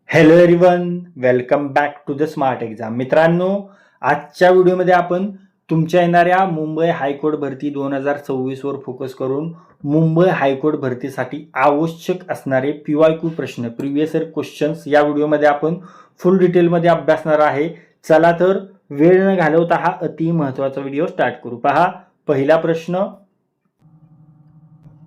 Hello everyone, welcome back to the smart exam. मित्रांनो, आजच्या व्हिडिओमध्ये आपण तुमच्या येणाऱ्या मुंबई हायकोर्ट भरती 2026 वर फोकस करून मुंबई हायकोर्ट भरतीसाठी आवश्यक असणारे PYQ प्रश्न, प्रिव्हियस इयर क्वेश्चन्स या व्हिडिओमध्ये आपण फुल डिटेलमध्ये अभ्यासणार आहे. चला तर वेळ न घालवता हा अति महत्त्वाचा व्हिडिओ स्टार्ट करू. पहा, पहिला प्रश्न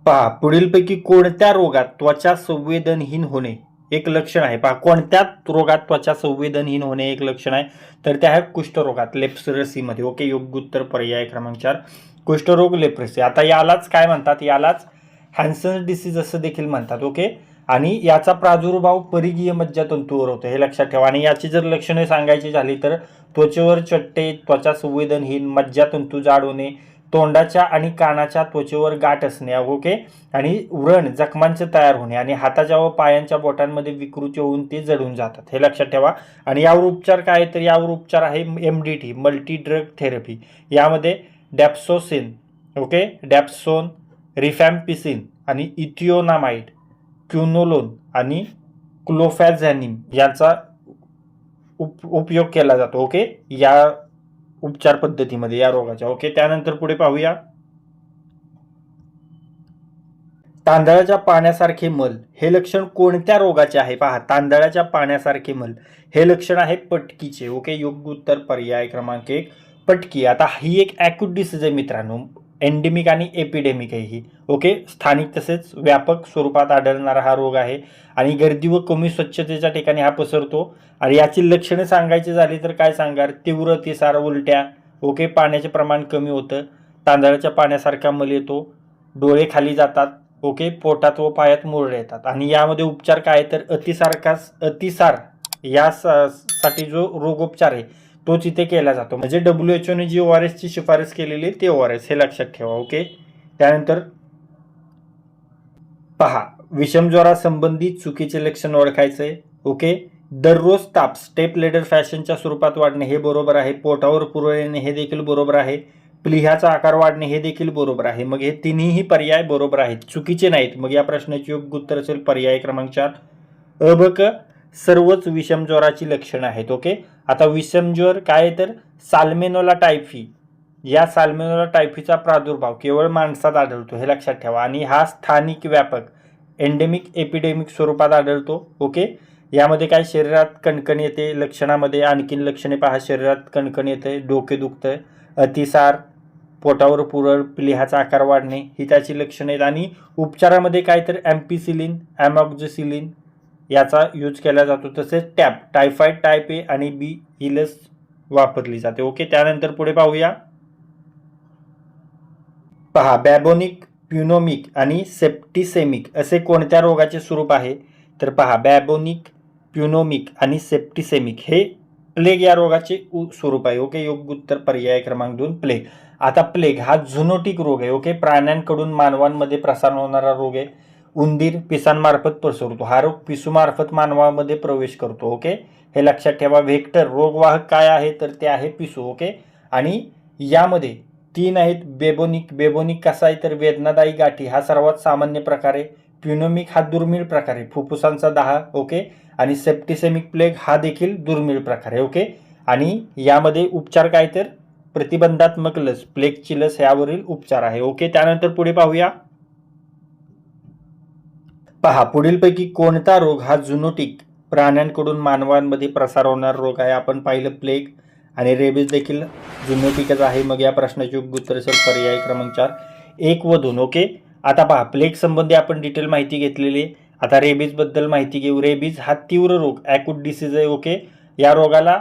पहा, पुढीलपैकी कोणत्या रोगात त्वचा संवेदनहीन होणे एक लक्षण आहे? पहा, कोणत्या रोगात त्वचा संवेदनहीन होणे एक लक्षण आहे? तर त्या आहे कुष्ठरोगात, लेप्रेसीमध्ये. ओके, योग्य उत्तर पर्याय क्रमांक 4, कुष्ठरोग, लेप्रेसी. आता यालाच काय म्हणतात? यालाच हॅन्सन डिसीज असं देखील म्हणतात. ओके, आणि याचा प्रादुर्भाव परिघीय मज्जातंतूवर होतो, हे लक्षात ठेवा. आणि याची जर लक्षणे सांगायची झाली तर त्वचेवर चट्टे, त्वचा संवेदनहीन, मज्जातंतू जाड होणे, तोंडाच्या आणि कानाच्या त्वचेवर गाठ असणे, ओके, आणि व्रण जखमांचे तयार होणे, आणि हाताच्या व पायांच्या बोटांमध्ये विकृती होऊन ते जळून जातात, हे लक्षात ठेवा. आणि यावर उपचार काय? तर यावर उपचार आहे MDT, मल्टी ड्रग थेरपी. यामध्ये डॅप्सोसिन, ओके, डॅप्सोन, रिफॅम्पिसिन आणि इथिओनामाइड, क्युनोलोन आणि क्लोफॅझॅनिम यांचा उपयोग केला जातो. ओके, या उपचार पद्धतीमध्ये या रोगाच्या. ओके, त्यानंतर पुढे पाहूया. तांदळाच्या पाण्यासारखे मल हे लक्षण कोणत्या रोगाचे आहे? पहा, तांदळाच्या पाण्यासारखे मल हे लक्षण आहे पटकीचे. ओके, योग्य उत्तर पर्याय क्रमांक 1, पटकी. आता ही एक ॲक्यूट डिसीज आहे मित्रांनो, एंडेमिक आणि एपिडेमिक आहे ही. ओके, स्थानिक तसेच व्यापक स्वरूपात आढळणारा हा रोग आहे आणि गर्दी व कमी स्वच्छतेच्या ठिकाणी हा पसरतो. आणि याची लक्षणे सांगायची झाली तर काय सांगार? तीव्र अतिसार, उलट्या, ओके, पाण्याचे प्रमाण कमी होतं, तांदळाच्या पाण्यासारखा मल येतो, डोळे खाली जातात, ओके, पोटात व पायात मुरडे येतात. आणि यामध्ये उपचार काय? तर अतिसार यासाठी जो रोगोपचार आहे तोच इथे केला जातो. म्हणजे WHO ने जी ORS ची शिफारस केलेली आहे ते ORS, हे लक्षात ठेवा. ओके, त्यानंतर पहा, विषमज्वरासंबंधी चुकीचे लक्षण ओळखायचे. ओके, दररोज ताप स्टेप लेडर फॅशनच्या स्वरूपात वाढणे हे बरोबर आहे, पोटावर पुरळ येणे हे देखील बरोबर आहे, प्लिहाचा आकार वाढणे हे देखील बरोबर आहे. मग हे तिन्ही पर्याय बरोबर आहेत, चुकीचे नाहीत. मग या प्रश्नाचे योग्य उत्तर असेल पर्याय क्रमांक 4, अबक. सर्वच विषमज्वराची लक्षणं आहेत. ओके, आता विषमज्वर काय? तर साल्मेनोला टायफी, या साल्मेनोला टायफीचा प्रादुर्भाव केवळ माणसात आढळतो, हे लक्षात ठेवा. आणि हा स्थानिक व्यापक एंडेमिक एपिडेमिक स्वरूपात आढळतो. ओके, यामध्ये काय? शरीरात कणकण येते, लक्षणामध्ये आणखीन लक्षणे पहा, शरीरात कणकण येते, डोके दुखतं, अतिसार, पोटावर पुरळ, प्लिहाचा आकार वाढणे ही त्याची लक्षणे आहेत. आणि उपचारामध्ये काय? तर एम्पिसिलिन, ॲमॉक्झिसिलिन याचा यूज केला जातो. तसेच टायफॉइड टाईप A आणि B ही लस वापरली जाते. ओके, त्यानंतर पुढे पाहूया. पहा, बॅबोनिक, प्युनोमिक आणि सेप्टिसेमिक असे कोणत्या रोगाचे स्वरूप आहे? तर पहा, बॅबोनिक, प्युनोमिक आणि सेप्टिसेमिक हे प्लेग या रोगाचे स्वरूप आहे. ओके, योग्य उत्तर पर्याय क्रमांक 2, प्लेग. आता प्लेग हा झुनोटिक रोग आहे. ओके, प्राण्यांकडून मानवांमध्ये प्रसार होणारा रोग आहे. उंदीर पिसांमार्फत पसरतो, हा रोग पिसूमार्फत मानवामध्ये प्रवेश करतो. ओके, हे लक्षात ठेवा. व्हेक्टर रोगवाहक काय आहे? तर ते आहे पिसू. ओके, आणि यामध्ये 3 आहेत. बेबोनिक कसा आहे? तर वेदनादायी गाठी हा सर्वात सामान्य प्रकार आहे. प्युनोमिक हा दुर्मिळ प्रकार आहे, फुफ्फुसांचा दाह. ओके, आणि सेप्टिसेमिक प्लेग हा देखील दुर्मिळ प्रकार आहे. ओके, आणि यामध्ये उपचार काय? तर प्रतिबंधात्मक लस, प्लेगची लस यावरील उपचार आहे. ओके, त्यानंतर पुढे पाहूया. पहा, पुढीलपैकी कोणता रोग हा झुनोटिक प्राण्यांकडून मानवांमध्ये प्रसार होणारा रोग आहे? आपण पाहिलं प्लेग आणि रेबीज देखील झुनोटिकच आहे. मग या प्रश्नाचे योग्य उत्तर असेल पर्याय क्रमांक 4, 1 व 2. ओके, आता पहा, प्लेग संबंधी आपण डिटेल माहिती घेतलेली आहे. आता रेबीज बद्दल माहिती घेऊ. रेबीज हा तीव्र रोग, ॲक्यूट डिसीज आहे. ओके, या रोगाला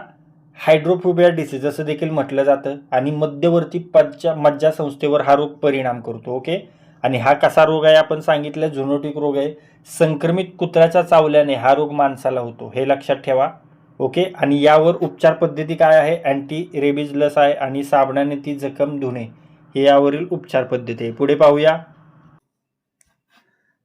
हायड्रोफोबिया डिसीज असं देखील म्हटलं जातं आणि मध्यवर्ती मज्जासंस्थेवर हा रोग परिणाम करतो. ओके, आणि हा कसा रोग आहे? आपण सांगितलं झुनोटिक रोग आहे. संक्रमित कुत्र्याच्या चावल्याने हा रोग माणसाला होतो, हे लक्षात ठेवा. ओके, आणि यावर उपचार पद्धती काय आहे? अँटी रेबीज लस आहे आणि साबणाने ती जखम धुणे हे यावरील उपचार पद्धती आहे. पुढे पाहूया.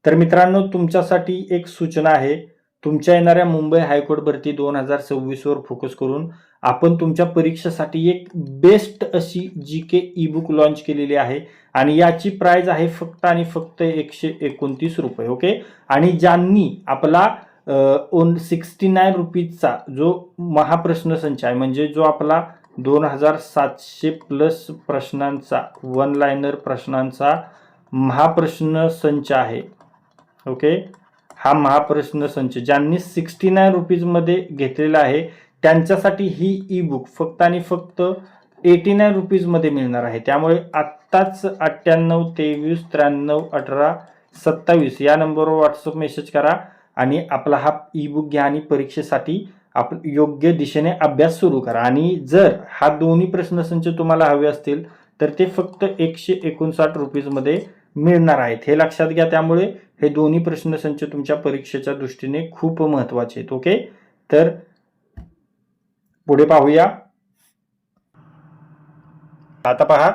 तर मित्रांनो, तुमच्यासाठी एक सूचना आहे. तुमच्या येणाऱ्या मुंबई हायकोर्ट भरती 2026 वर फोकस करून आपण तुमच्या परीक्षेसाठी एक बेस्ट अशी GK ई-बुक लॉन्च केलेली आहे आणि याची प्राइस आहे फक्त आणि फक्त 129 रुपये. ओके, आणि ज्यांनी आपला 69 रुपीजचा जो महाप्रश्नसंच आहे, म्हणजे जो आपला 2700 प्लस प्रश्नांचा वन लाईनर प्रश्नांचा महाप्रश्न संच आहे. ओके, हा महाप्रश्न संच ज्यांनी 69 रुपीजमध्ये घेतलेला आहे त्यांच्यासाठी ही ई बुक फक्त आणि फक्त 89 रुपीजमध्ये मिळणार आहे. त्यामुळे आत्ताच 98 23 93 18 27 या नंबरवर व्हॉट्सअप मेसेज करा आणि आपला हा ई बुक घ्या आणि परीक्षेसाठी आपण योग्य दिशेने अभ्यास सुरू करा. आणि जर हा दोन्ही प्रश्नसंच तुम्हाला हवे असतील तर ते फक्त 159 रुपीजमध्ये मिळणार आहेत, हे लक्षात घ्या. त्यामुळे हे दोन्ही प्रश्नसंच तुमच्या परीक्षेच्या दृष्टीने खूप महत्त्वाचे आहेत. ओके, तर पुढे पाहूया. आता पहा,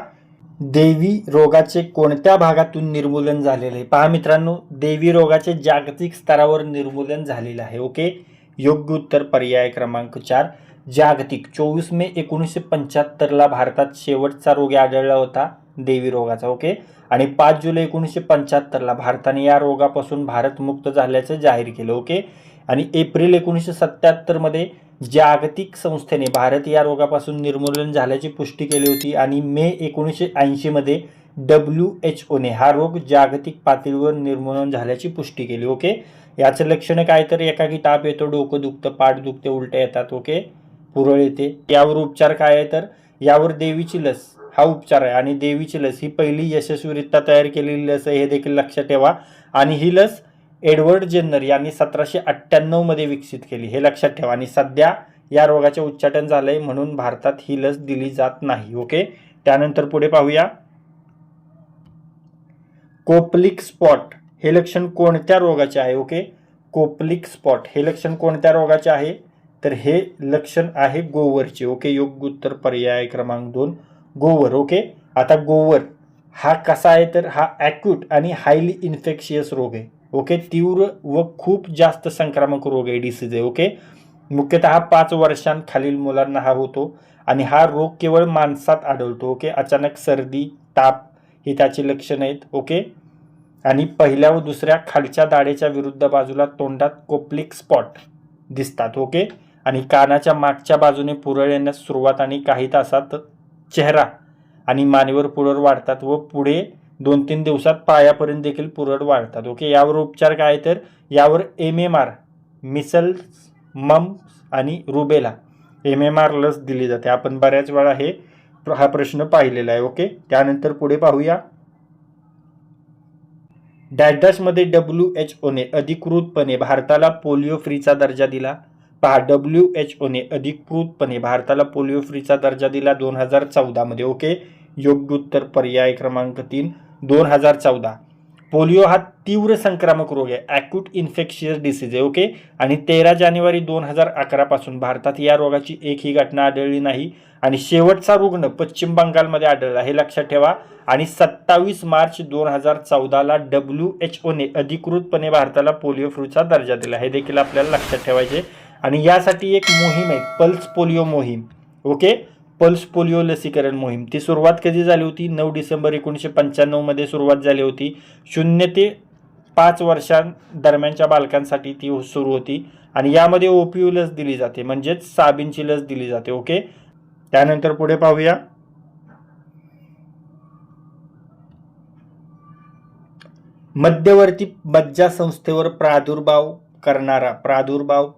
देवी रोगाचे कोणत्या भागातून निर्मूलन झालेले आहे. पहा मित्रांनो, देवी रोगाचे जागतिक स्तरावर निर्मूलन झालेले आहे. ओके, योग्य उत्तर पर्याय क्रमांक 4 जागतिक. 24 मे 1975 भारतात शेवटचा रोगी आढळला होता देवी रोगाचा. ओके, आणि 5 जुलै 1975 भारताने या रोगापासून भारतमुक्त झाल्याचं जाहीर केलं. ओके, आणि एप्रिल 1977 मध्ये जागतिक संस्थेने भारत या रोगापासून निर्मूलन झाल्याची पुष्टी केली होती. आणि मे 1980 मध्ये WHO हा रोग जागतिक पातळीवर निर्मूलन झाल्याची पुष्टी केली. ओके, याचं लक्षण काय तर एकाकी ताप येतो, डोकं दुखतं, पाठ दुखते, उलट्या येतात. ओके, पुरळ येते. यावर उपचार काय आहे तर यावर देवीची लस हा उपचार आहे. आणि देवीची लस ही पहिली यशस्वीरित्या तयार केलेली लस आहे, हे देखील लक्षात ठेवा. आणि ही लस एडवर्ड जेन्नर यांनी 1798 मध्ये विकसित केली, हे लक्षात ठेवा. आणि सध्या या रोगाचे उच्चाटन झालंय म्हणून भारतात ही लस दिली जात नाही. ओके, त्यानंतर पुढे पाहूया. कोपलिक स्पॉट हे लक्षण कोणत्या रोगाचे आहे. ओके, कोपलिक स्पॉट हे लक्षण कोणत्या रोगाचे आहे तर हे लक्षण आहे गोवरचे. ओके, योग्य उत्तर पर्याय क्रमांक 2 गोवर. ओके, आता गोवर हा कसा आहे तर हा ॲक्यूट आणि हायली इन्फेक्शियस रोग आहे. ओके, तीव्र व खूप जास्त संक्रामक रोग आहे, डिसीज आहे. ओके, मुख्यतः 5 वर्षांखालील मुलांना हा होतो आणि हा रोग केवळ माणसात आढळतो. ओके, अचानक सर्दी ताप ही त्याची लक्षणं आहेत. ओके, आणि पहिल्या व दुसऱ्या खालच्या दाढेच्या विरुद्ध बाजूला तोंडात कोपलिक स्पॉट दिसतात. ओके, आणि कानाच्या मागच्या बाजूने पुरळ येण्यास सुरुवात आणि काही तासात चेहरा आणि मानेवर पुरळ वाढतात व पुढे 2-3 दिवसात पायापर्यंत देखील पुरळ वाढतात. ओके, यावर उपचार काय तर यावर MMR मिसल्स मम्स आणि रुबेला MMR लस दिली जाते. आपण बऱ्याच वेळा हा प्रश्न पाहिलेला आहे. ओके, त्यानंतर पुढे पाहूया. डॅशमध्ये WHO अधिकृतपणे भारताला पोलिओ फ्रीचा दर्जा दिला. पहा, WHO अधिकृतपणे भारताला पोलिओ फ्रीचा दर्जा दिला 2014 मध्ये. ओके, योग्य उत्तर पर्याय क्रमांक 3 2014. पोलिओ हा तीव्र संक्रामक रोग आहे, ॲक्यूट इन्फेक्शियस डिसीज आहे. ओके, आणि 13 जानेवारी 2011 पासून भारतात या रोगाची एकही घटना आढळली नाही आणि शेवटचा रुग्ण पश्चिम बंगालमध्ये आढळला, हे लक्षात ठेवा. आणि 27 मार्च 2014ला WHO अधिकृतपणे भारताला पोलिओ फ्रीचा दर्जा दिला, हे देखील आपल्याला लक्षात ठेवायचे. आणि यासाठी एक मोहीम आहे, पल्स पोलिओ मोहीम. ओके, पल्स पोलिओ लसीकरण मोहीम. ती सुरुवात कधी झाली होती 9 डिसेंबर 1995 मध्ये सुरुवात झाली होती. 0 ते 5 वर्षांदरम्यानच्या बालकांसाठी ती सुरू होती आणि यामध्ये OPV लस दिली जाते, म्हणजेच साबीनची लस दिली जाते. ओके, त्यानंतर पुढे पाहूया. मध्यवर्ती मज्जासंस्थेवर प्रादुर्भाव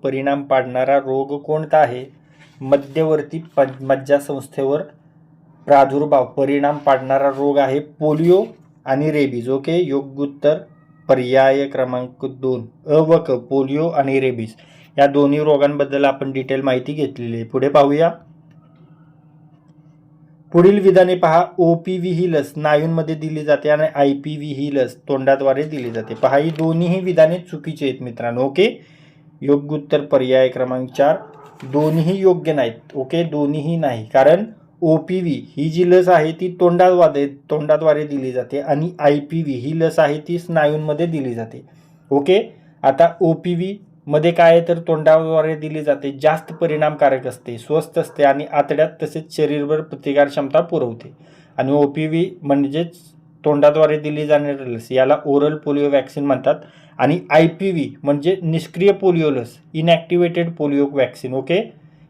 परिणाम पाडणारा रोग कोणता आहे. मध्यवर्ती मज्जासंस्थेवर प्रादुर्भाव परिणाम पाडणारा रोग आहे पोलिओ आणि रेबीज. ओके, योग्य उत्तर पर्याय क्रमांक 2 अ व क, पोलिओ आणि रेबीज या दोन्ही रोगांबद्दल आपण डिटेल माहिती घेतलेली आहे. पुढे पाहूया. पुढील विधाने पहा. OPV ही लस स्नायूंमध्ये दिली जाते आणि IPV ही लस तोंडाद्वारे दिली जाते. पहा, ही दोन्ही विधाने चुकीची आहेत मित्रांनो. ओके, योग्य उत्तर पर्याय क्रमांक 4 दोन्ही योग्य नाहीत. ओके, दोन्हीही नाही, कारण OPV ही जी लस आहे ती तोंडाद्वारे दिली जाते आणि IPV ही लस आहे ती स्नायूंमध्ये दिली जाते. ओके, आता OPV मध्ये काय आहे तर तोंडाद्वारे दिली जाते, जास्त परिणामकारक असते, स्वस्त असते आणि आतड्यात तसेच शरीरभर प्रतिकार क्षमता पुरवते. आणि OPV म्हणजेच तोंडाद्वारे दिली जाणारी लस याला ओरल पोलिओ वॅक्सिन म्हणतात. आणि IPV म्हणजे निष्क्रिय पोलिओ लस, इनॅक्टिवेटेड पोलिओ वॅक्सिन. ओके,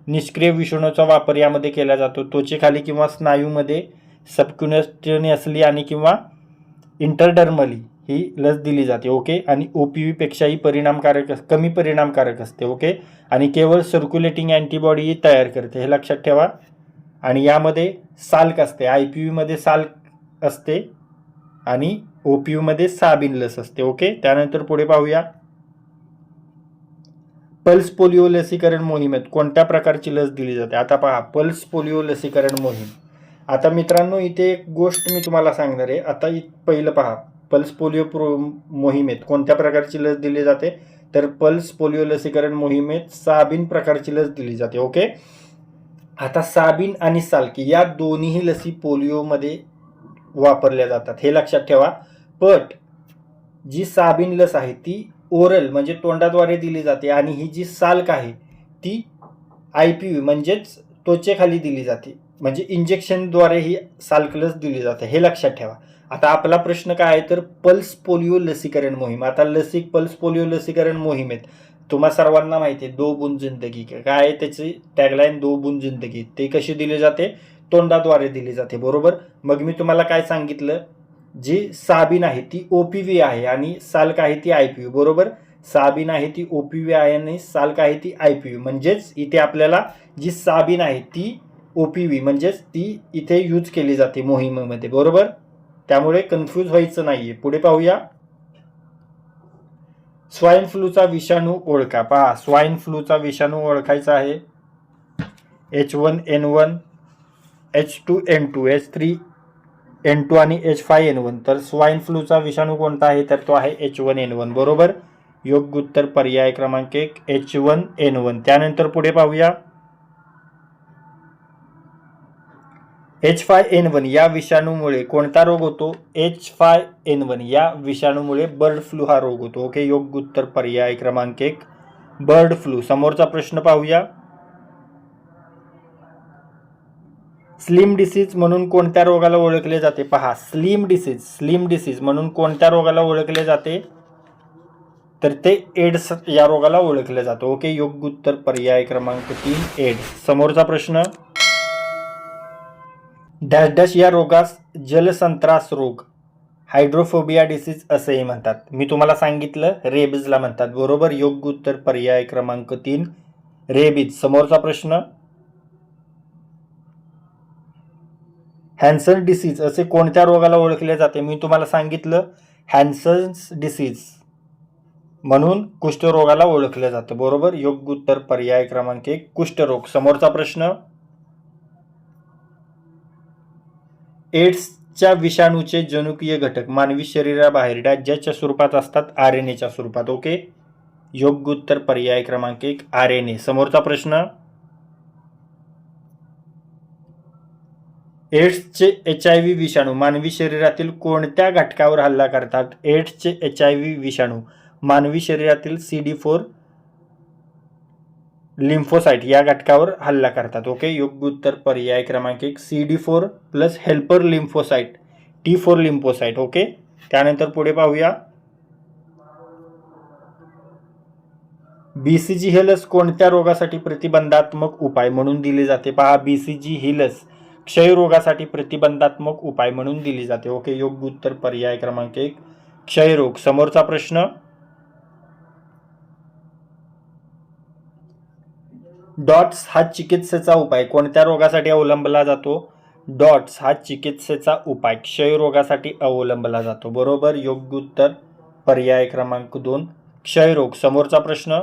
निष्क्रिय विषाणूचा वापर यामध्ये केला जातो. त्वचेखाली किंवा स्नायूमध्ये सबक्युनियसली आणि किंवा इंटरडर्मली ही लस दिली जाते. ओके, आणि OPV पेक्षाही कमी परिणामकारक असते. ओके, आणि केवळ सर्क्युलेटिंग अँटीबॉडी तयार करते, हे लक्षात ठेवा. आणि यामध्ये साल्क असते, IPV मध्ये साल्क असते आणि OPV मध्ये साबीन लस असते. ओके, त्यानंतर पुढे पाहूया. पल्स पोलिओ लसीकरण मोहिमेत कोणत्या प्रकारची लस दिली जाते? आता पहा, पल्स पोलिओ लसीकरण मोहीम. आता मित्रांनो, इथे एक गोष्ट मी तुम्हाला सांगणार आहे. आता पहिलं पहा, पल्स पोलिओ मोहिमेत कोणत्या प्रकारची लस दिली जाते? तर पल्स पोलिओ लसीकरण मोहिमेत साबीन प्रकारची लस दिली जाते. ओके, आता साबीन आणि साल्क या दोन्ही लसी पोलिओमध्ये वापरल्या जातात, हे लक्षात ठेवा. पण जी साबीन लस आहे ती ओरल म्हणजे तोंडाद्वारे दिली जाते आणि ही जी साल्क आहे ती IPV म्हणजेच त्वचेखाली दिली जाते, म्हणजे इंजेक्शनद्वारे ही साल्क लस दिली जाते, हे लक्षात ठेवा. आता आपला प्रश्न काय आहे, तर पल्स पोलिओ लसीकरण मोहीम. आता पल्स पोलिओ लसीकरण मोहिमेत तुम्हा सर्वांना माहिती आहे, 2 बूंद जिंदगी काय आहे त्याची टॅगलाईन, 2 बूंद जिंदगी. ते कशी दिली जाते? तोंडाद्वारे दिली जाते, बरोबर. मग मी तुम्हाला काय सांगितलं, जी साबीन आहे ती OPV आहे आणि साल्क आहे ती IPV, बरोबर. साबीन आहे ती OPV आहे आणि साल्क आहे ती IPV. म्हणजेच इथे आपल्याला जी साबीन आहे ती OPV म्हणजेच ती इथे यूज केली जाते मोहिमेमध्ये, बरोबर. त्यामुळे कन्फ्यूज व्हायचं नाहीये. पुढे पाहूया. स्वाईन फ्लूचा विषाणू ओळखा. पहा, स्वाईन फ्लूचा विषाणू ओळखायचा आहे. H1N1, H2N2, H3N2 आणि H5N1. तर स्वाईन फ्लूचा विषाणू कोणता आहे? तर तो आहे H1N1, बरोबर. योग्य उत्तर पर्याय क्रमांक 1 H1N1. त्यानंतर पुढे पाहूया. H5N1 या विषाणूमुळे कोणता रोग होतो? H5N1 या विषाणूमुळे बर्ड फ्लू हा रोग होतो. ओके, योग्य उत्तर पर्याय क्रमांक 1 बर्ड फ्लू. समोरचा प्रश्न पाहूया. स्लिम डिसीज म्हणून कोणत्या रोगाला ओळखले जाते? पहा, स्लिम डिसीज म्हणून कोणत्या रोगाला ओळखले जाते? तर ते एड्स या रोगाला ओळखले जाते. ओके, योग्य उत्तर पर्याय क्रमांक 3 एड्स. समोरचा प्रश्न. डॅश डॅश या रोगास जलसंत्रास रोग, हायड्रोफोबिया डिसीज असेही म्हणतात. मी तुम्हाला सांगितलं रेबीजला म्हणतात, बरोबर. योग्य उत्तर पर्याय क्रमांक 3 रेबीज. समोरचा प्रश्न. हॅन्सन डिसीज असे कोणत्या रोगाला ओळखले जाते? मी तुम्हाला सांगितलं हॅन्सन्स डिसीज म्हणून कुष्ठरोगाला ओळखले जाते, बरोबर. योग्य उत्तर पर्याय क्रमांक 1 कुष्ठरोग. समोरचा प्रश्न. एड्सच्या विषाणूचे जनुकीय घटक मानवी शरीराबाहेर ज्याच्या स्वरूपात असतात? RNAच्या स्वरूपात. ओके, योग्य उत्तर पर्याय क्रमांक 1 RNA. समोरचा प्रश्न. एड्सचे HIV विषाणू मानवी शरीरातील कोणत्या घटकावर हल्ला करतात? एड्सचे HIV विषाणू मानवी शरीरातील CD4 लिम्फोसाइट या घटकावर हल्ला करतात. ओके, योग्य उत्तर पर्याय क्रमांक 1 CD4 plus helper lymphocyte T4 lymphocyte. Okay, त्यानंतर पुढे पाहूया. BCG ही लस कोणत्या रोगासाठी प्रतिबंधात्मक उपाय म्हणून दिली जाते? पहा, BCG ही लस क्षयरोगासाठी प्रतिबंधात्मक उपाय म्हणून दिली जाते. ओके, योग्य उत्तर पर्याय क्रमांक 1 क्षयरोग. समोरचा प्रश्न. डॉट्स हा चिकित्सेचा उपाय कोणत्या रोगासाठी अवलंबला जातो? डॉट्स हा चिकित्सेचा उपाय क्षयरोगासाठी अवलंबला जातो, बरोबर. योग्य उत्तर पर्याय क्रमांक 2 क्षयरोग. समोरचा प्रश्न.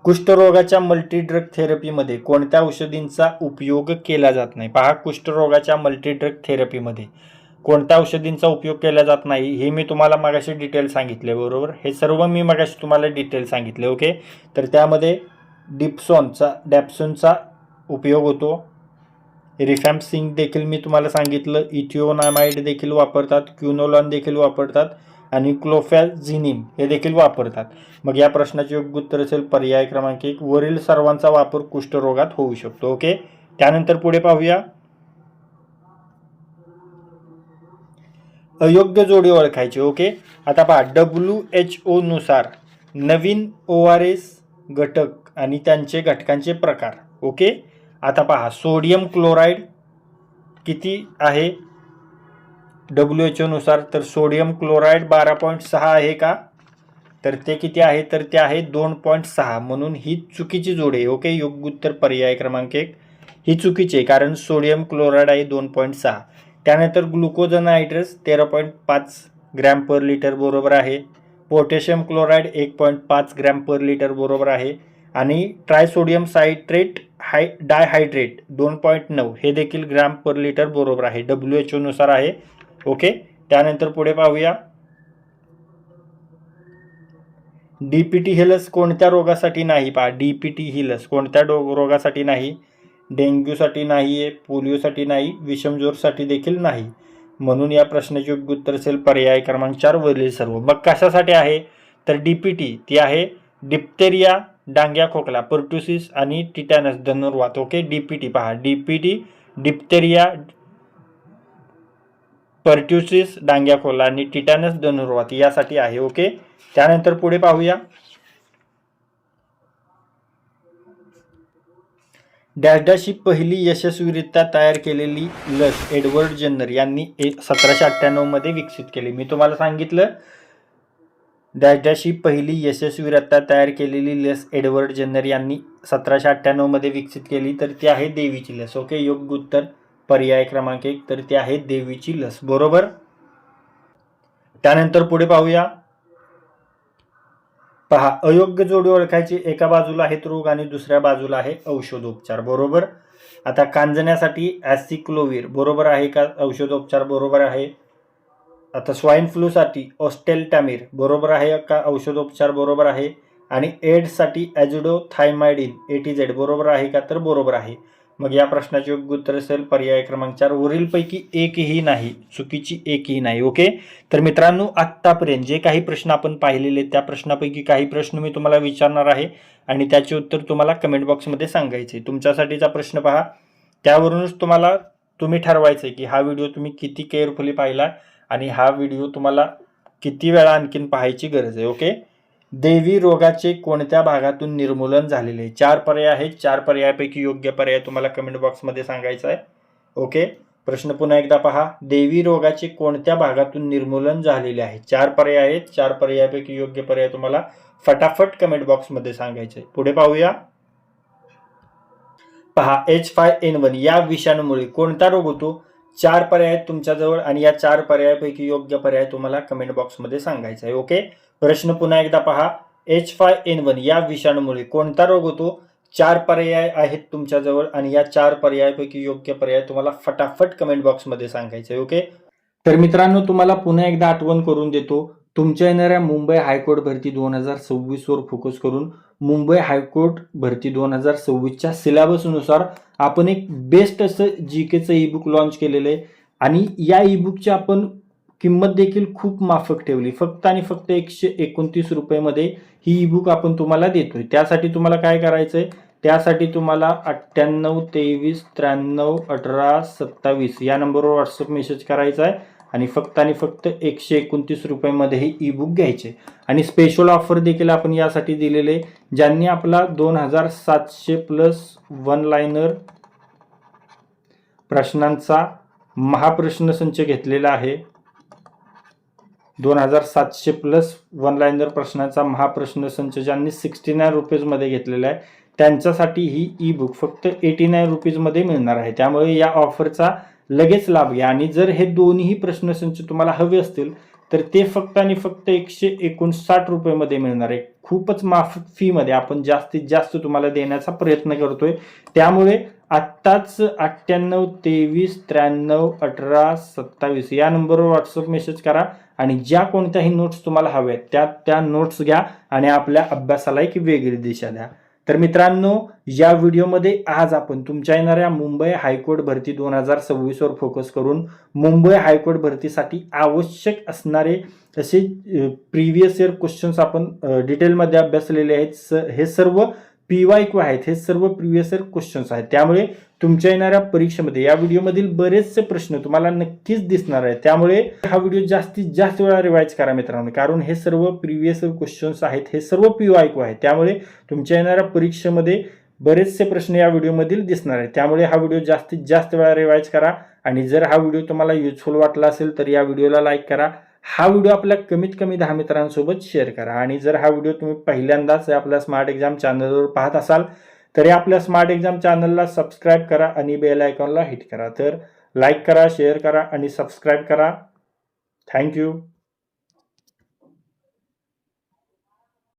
कुष्ठरोगाच्या मल्टीड्रग थेरपीमध्ये कोणत्या औषधींचा उपयोग केला जात नाही? पहा, कुष्ठरोगाच्या मल्टीड्रग थेरपीमध्ये कोणत्या औषधींचा उपयोग केला जात नाही हे मी तुम्हाला मगाशी डिटेल सांगितले, बरोबर. हे सर्व मी मगाशी तुम्हाला डिटेल सांगितले. ओके, तर त्यामध्ये डॅप्सोनचा उपयोग होतो. रिफॅम्पसिन देखील मी तुम्हाला सांगितलं. इथिओनामाइड देखील वापरतात, क्युनोलॉन देखील वापरतात आणि क्लोफॅझिनिम हे देखील वापरतात. मग या प्रश्नाचे योग्य उत्तर असेल पर्याय क्रमांक 1 वरील सर्वांचा वापर कुष्ठरोगात होऊ शकतो. ओके, त्यानंतर पुढे पाहूया, अयोग्य जोडी ओळखायची. ओके, आता पहा, WHO नुसार नवीन ORS घटक आणि त्यांचे घटकांचे प्रकार. ओके, आता पहा, सोडियम क्लोराईड किती आहे WHO नुसार? तर सोडियम क्लोराईड 12.6 आहे का? तर ते किती आहे? तर ते आहे 2.6. म्हणून ही चुकीची जोडी आहे. ओके, योग्य उत्तर पर्याय क्रमांक 1 ही चुकीची आहे, कारण सोडियम क्लोराईड आहे 2.6. त्यानंतर glucose anhydrase 13.5 gram per litre बरोबर आहे. Potassium chloride 1.5 gram per litre बरोबर आहे. आणि ट्रायसोडियम सायट्रेट डायहायड्रेट 2.9 हे देखील ग्रॅम पर लिटर बरोबर आहे, WHO नुसार आहे. ओके, त्यानंतर पुढे पाहूया, DPT हिलस कोणत्या रोगासाठी नाही? पहा, DPT हिलस कोणत्या रोगासाठी नाही? डेंग्यूसाठी नाही आहे, पोलिओसाठी नाही, विषमज्वरसाठी देखील नाही. म्हणून या प्रश्नाचे योग्य उत्तर असेल पर्याय क्रमांक 4 वरील सर्व. मग कशासाठी आहे? तर DPT ती आहे डिप्थेरिया, डांग्या खोकला, पर्ट्युसिस आणि टिटॅनस धनुर्वात. ओके, DPT पहा, DPT डिप्थेरिया, पर्ट्युसिस, डांग्या खोकला आणि टिटॅनस धनुर्वात यासाठी आहे. ओके, त्यानंतर पुढे पाहूया, डॅशडॅशची पहिली यशस्वीरित्या तयार केलेली लस एडवर्ड जेन्नर यांनी 1798 मध्ये विकसित केली. मी तुम्हाला सांगितलं, डॅशडॅशची पहिली यशस्वीरित्या तयार केलेली लस एडवर्ड जेन्नर यांनी 1798 मध्ये विकसित केली, तर ती आहे देवीची लस. ओके, योग्य उत्तर पर्याय क्रमांक 1, तर ती आहे देवीची लस. बरोबर. त्यानंतर पुढे पाहूया, पहा, अयोग्य जोडी ओळखायची. एका बाजूला आहेत रोग आणि दुसऱ्या बाजूला आहे औषधोपचार. बरोबर. आता कांजण्यासाठी ॲसिक्लोव्हिर बरोबर आहे का? औषधोपचार बरोबर आहे. आता स्वाईन फ्लूसाठी ऑस्टेल्टॅमिर बरोबर आहे का? औषधोपचार बरोबर आहे. आणि एड्ससाठी ॲजिडोथायमायडिन ATZ बरोबर आहे का? तर बरोबर आहे. मग या प्रश्नाचे योग्य उत्तर असेल पर्याय क्रमांक 4. वरीलपैकी एकही नाही, चुकीची एकही नाही. ओके, तर मित्रांनो, आत्तापर्यंत जे काही प्रश्न आपण पाहिलेले त्या प्रश्नापैकी काही प्रश्न मी तुम्हाला विचारणार आहे आणि त्याचे उत्तर तुम्हाला कमेंट बॉक्समध्ये सांगायचे. तुमच्यासाठीचा प्रश्न पहा, त्यावरूनच तुम्ही ठरवायचं की हा व्हिडिओ तुम्ही किती केअरफुली पाहिला आणि हा व्हिडिओ तुम्हाला किती वेळा आणखीन पाहायची गरज आहे. ओके, देवी रोगाचे कोणत्या भागातून निर्मूलन झालेले? 4 पर्याय आहेत. 4 पर्यायापैकी योग्य पर्याय तुम्हाला कमेंट बॉक्समध्ये सांगायचा आहे. ओके, प्रश्न पुन्हा एकदा पहा, देवी रोगाचे कोणत्या भागातून निर्मूलन झालेले आहे? 4 पर्याय आहेत. 4 पर्यायापैकी योग्य पर्याय तुम्हाला फटाफट कमेंट बॉक्समध्ये सांगायचे आहे. पुढे पाहूया, पहा, H5N1 या विषाणूमुळे कोणता रोग होतो? 4 पर्याय आहेत तुमच्याजवळ आणि या 4 पर्यायापैकी योग्य पर्याय तुम्हाला कमेंट बॉक्समध्ये सांगायचा आहे. ओके, प्रश्न पुन्हा एकदा पहा, H5N1 या विषाणूमुळे कोणता रोग होतो? 4 पर्याय आहेत तुमच्याजवळ आणि या 4 पर्यायापैकी योग्य पर्याय तुम्हाला फटाफट कमेंट बॉक्समध्ये सांगायचे. ओके, तर मित्रांनो, तुम्हाला पुन्हा एकदा आठवण करून देतो, तुमच्या येणाऱ्या मुंबई हायकोर्ट भरती 2026 वर फोकस करून मुंबई हायकोर्ट भरती 2026च्या सिलेबसनुसार आपण एक बेस्ट असं GKचं ईबुक लॉन्च केलेलं आहे आणि या ईबुकची आपण किंमत देखील खूप माफक ठेवली. फक्त आणि फक्त 129 रुपयामध्ये ही ईबुक आपण तुम्हाला देतोय. त्यासाठी तुम्हाला काय करायचंय? त्यासाठी तुम्हाला 98 23 93 18 27 या नंबरवर व्हॉट्सअप मेसेज करायचा आहे आणि फक्त 129 रुपयामध्ये ही ईबुक घ्यायचे. आणि स्पेशल ऑफर देखील आपण यासाठी दिलेले, ज्यांनी आपला 2700 प्लस वन लाइनर प्रश्नांचा महाप्रश्न संच घेतलेला आहे. 2700 प्लस वन लाइनर प्रश्नांचा महाप्रश्न संच ज्यांनी 69 रुपीजमध्ये घेतलेला आहे, त्यांच्यासाठी ही ईबुक फक्त 89 रुपीजमध्ये मिळणार आहे. त्यामुळे या ऑफरचा लगेच लाभ घ्या. आणि जर हे दोन्ही प्रश्नसंच तुम्हाला हवे असतील तर ते फक्त आणि फक्त 159 रुपयामध्ये मिळणार आहे. खूपच माफक फीमध्ये आपण जास्तीत जास्त तुम्हाला देण्याचा प्रयत्न करतोय. त्यामुळे आत्ताच 98 23 93 18 27 या नंबरवर व्हॉट्सअप मेसेज करा आणि ज्या कोणत्याही नोट्स तुम्हाला हव्यात त्या नोट्स घ्या आणि आपल्या अभ्यासाला एक वेगळी दिशा द्या. तर मित्रांनो, या व्हिडिओमध्ये आज आपण तुमच्या येणाऱ्या मुंबई हायकोर्ट भरती 2026 वर फोकस करून मुंबई हायकोर्ट भरतीसाठी आवश्यक असणारे असे प्रिव्हियस इयर क्वेश्चन्स आपण डिटेलमध्ये अभ्यासलेले आहेत. हे सर्व PYQ आहेत हे सर्व प्रिव्हियस इयर क्वेश्चन्स आहेत. त्यामुळे तुमच्या येणाऱ्या परीक्षेमध्ये या व्हिडिओमधील बरेचसे प्रश्न तुम्हाला नक्कीच दिसणार आहेत. त्यामुळे हा व्हिडिओ जास्तीत जास्त वेळा रिवाइज करा मित्रांनो, कारण हे सर्व प्रिव्हियस इयर क्वेश्चन्स आहेत, हे सर्व PYQ आहेत. त्यामुळे तुमच्या येणाऱ्या परीक्षेमध्ये बरेचसे प्रश्न या व्हिडिओमधील दिसणार आहेत. त्यामुळे हा व्हिडिओ जास्तीत जास्त वेळा रिवाइज करा आणि जर हा व्हिडिओ तुम्हाला युजफुल वाटला असेल तर या व्हिडिओला लाईक करा. हा व्हिडिओ आपल्या कमीत कमी 10 मित्रांसोबत शेअर करा आणि जर हा व्हिडिओ तुम्ही पहिल्यांदाच आपल्या स्मार्ट एक्झाम चॅनलवर पाहत असाल तर आपल्या स्मार्ट एक्झाम चॅनलला सबस्क्राईब करा आणि बेल आयकॉनला हिट करा. तर लाईक करा, शेअर करा आणि सबस्क्राईब करा. थँक्यू.